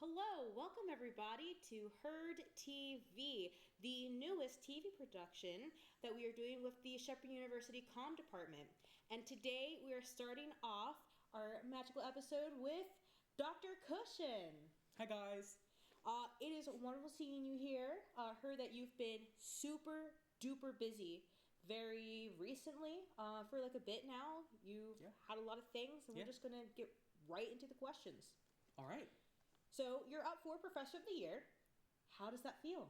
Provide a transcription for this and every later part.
Hello, welcome everybody to Herd TV, the newest TV production that we are doing with the Shepherd University Comm Department. And today we are starting off our magical episode with Dr. Kushin. Hi guys. It is wonderful seeing you here. Heard that you've been super duper busy very recently, for like a bit now. You've had a lot of things, and we're just going to get right into the questions. All right. So you're up for Professor of the Year. How does that feel?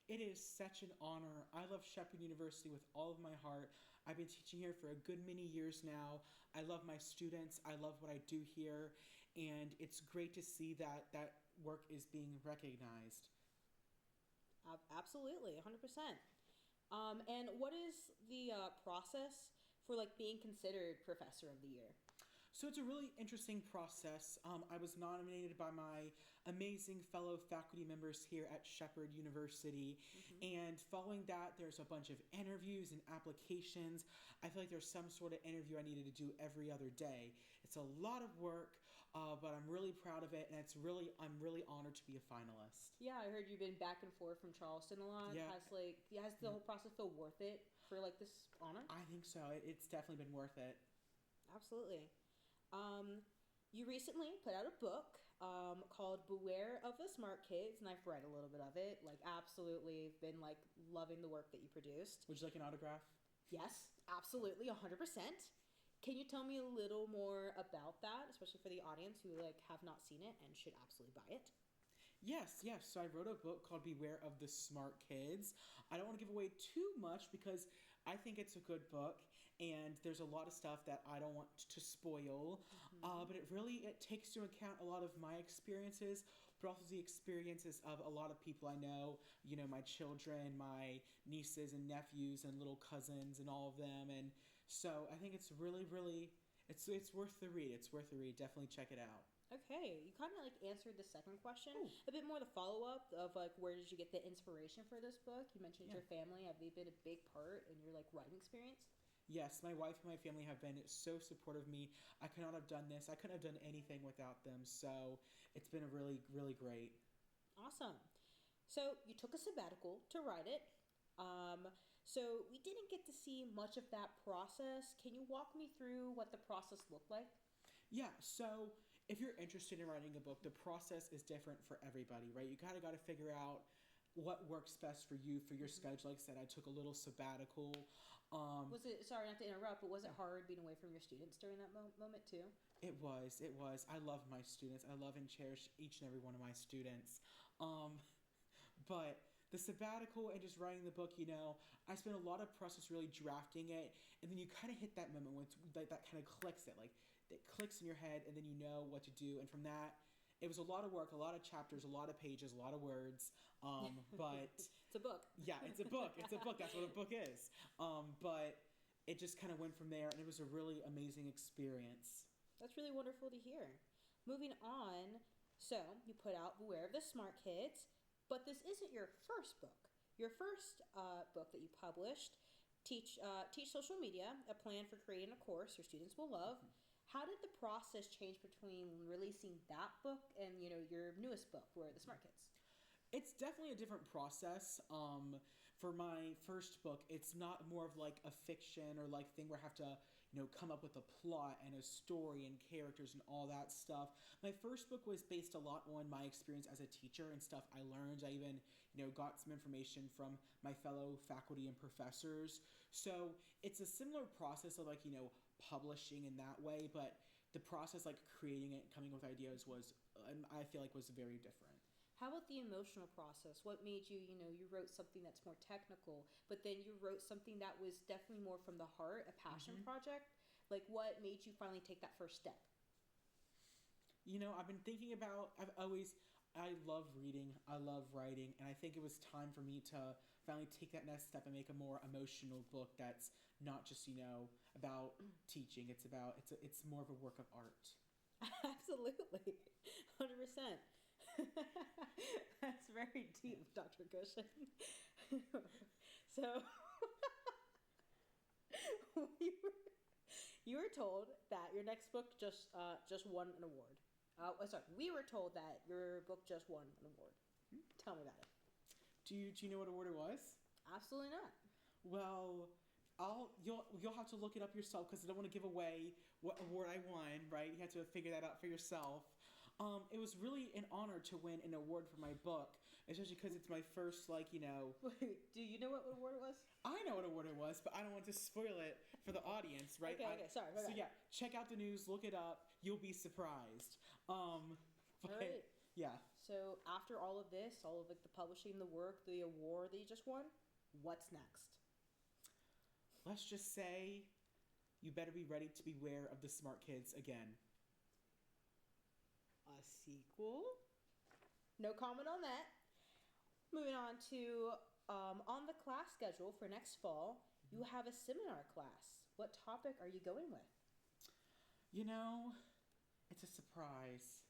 It is such an honor. I love Shepherd University with all of my heart. I've been teaching here for a good many years now. I love my students. I love what I do here. And it's great to see that work is being recognized. Absolutely, 100%. And what is the process for like being considered Professor of the Year? So it's a really interesting process. I was nominated by my amazing fellow faculty members here at Shepherd University. And following that, there's a bunch of interviews and applications. I feel like there's some sort of interview I needed to do every other day. It's a lot of work, but I'm really proud of it, and I'm really honored to be a finalist. Yeah, I heard you've been back and forth from Charleston a lot. Yeah. Has the whole process feel worth it for like this honor? I think so. It's definitely been worth it. Absolutely. You recently put out a book called Beware of the Smart Kids, and I've read a little bit of it. Like, absolutely been like loving the work that you produced. Would you like an autograph? Yes, absolutely, 100%. Can you tell me a little more about that, especially for the audience who like have not seen it and should absolutely buy it? Yes. So I wrote a book called Beware of the Smart Kids. I don't want to give away too much because I think it's a good book, and there's a lot of stuff that I don't want to spoil. But it takes into account a lot of my experiences, but also the experiences of a lot of people I know. You know, my children, my nieces and nephews, and little cousins, and all of them. And so I think it's really it's worth the read. It's worth the read. Definitely check it out. Okay, you kind of like answered the second question. Ooh. A bit more the follow-up of like where did you get the inspiration for this book? You mentioned your family. Have they been a big part in your like writing experience? Yes, my wife and my family have been so supportive of me. I could not have done this. I couldn't have done anything without them. So it's been a really great. Awesome. So you took a sabbatical to write it. So we didn't get to see much of that process. Can you walk me through what the process looked like? Yeah, so if you're interested in writing a book, the process is different for everybody, right? You got to figure out what works best for you, for your schedule. Like I said, I took a little sabbatical. Was it, sorry not to interrupt, but was it hard being away from your students during that moment too? It was. I love my students. I love and cherish each and every one of my students. But the sabbatical and just writing the book, I spent a lot of process really drafting it, and then you kind of hit that moment when it's like that kind of clicks it clicks in your head, and then you know what to do. And from that, it was a lot of work, a lot of chapters, a lot of pages, a lot of words. But it's a book. Yeah, it's a book. It's a book. That's what a book is. But it just kind of went from there, and it was a really amazing experience. That's really wonderful to hear. Moving on, so you put out Beware of the Smart Kids. But this isn't your first book. Your first book that you published, Teach Social Media, a plan for creating a course your students will love. How did the process change between releasing that book and, your newest book, Where Are the Smart Kids? It's definitely a different process. For my first book, it's not more of like a fiction or like thing where I have to, come up with a plot and a story and characters and all that stuff. My first book was based a lot on my experience as a teacher and stuff I learned. I even, got some information from my fellow faculty and professors. So it's a similar process of like, publishing in that way, but the process like creating it, coming up with ideas I feel like was very different. How about the emotional process? What made you, you wrote something that's more technical, but then you wrote something that was definitely more from the heart, a passion project? Like, what made you finally take that first step? I've been thinking about, I love reading, I love writing, and I think it was time for me to finally take that next step and make a more emotional book that's not just, about teaching. It's more of a work of art. Absolutely. 100%. That's very deep, Dr. Kushin. So, you were told that your next book just won an award. Sorry, we were told that your book just won an award. Tell me about it. Do you know what award it was? Absolutely not. Well, you'll have to look it up yourself because I don't want to give away what award I won. Right? You have to figure that out for yourself. It was really an honor to win an award for my book, especially because it's my first, Wait, do you know what award it was? I know what award it was, but I don't want to spoil it for the audience, right? Okay, sorry. So yeah, check out the news, look it up. You'll be surprised. But All right. yeah, So after all of this, all of like the publishing, the work, the award that you just won, what's next? let's just say you better be ready to beware of the smart kids again. A sequel? No comment on that. Moving on to on the class schedule for next fall, you have a seminar class. What topic are you going with? You know, it's a surprise.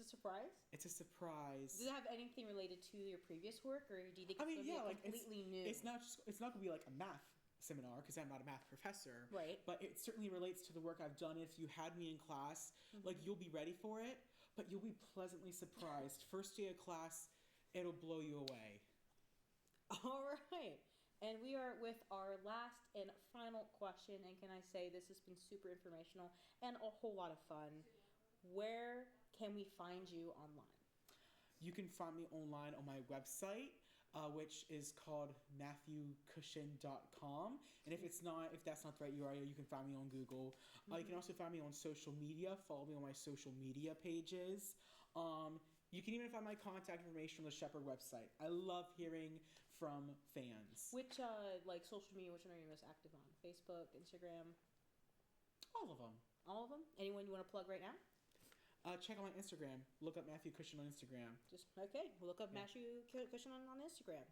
It's a surprise. It's a surprise. Does it have anything related to your previous work, or do you think I mean, it's yeah, going to like be completely new? it's not gonna be like a math seminar because I'm not a math professor. Right. But it certainly relates to the work I've done. If you had me in class, like you'll be ready for it, but you'll be pleasantly surprised. First day of class, it'll blow you away. All right. And we are with our last and final question. And can I say this has been super informational and a whole lot of fun. Where can we find you online? You can find me online on my website, which is called MatthewKushin.com. And if that's not the right URL, you can find me on Google. You can also find me on social media. Follow me on my social media pages. You can even find my contact information on the Shepherd website. I love hearing from fans. Which social media, which one are you most active on? Facebook, Instagram? All of them. All of them? Anyone you want to plug right now? Check out my Instagram. Look up Matthew Kushin on Instagram. Okay. We'll look up Matthew Kushin on Instagram.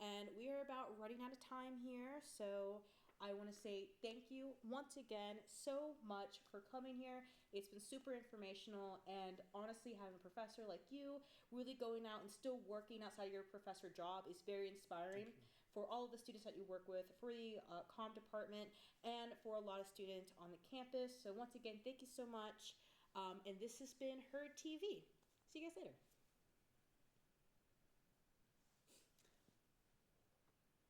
And we are about running out of time here, so I want to say thank you once again so much for coming here. It's been super informational, and honestly, having a professor like you really going out and still working outside of your professor job is very inspiring for all of the students that you work with, for the comm department, and for a lot of students on the campus. So once again, thank you so much. And this has been Herd TV. See you guys later.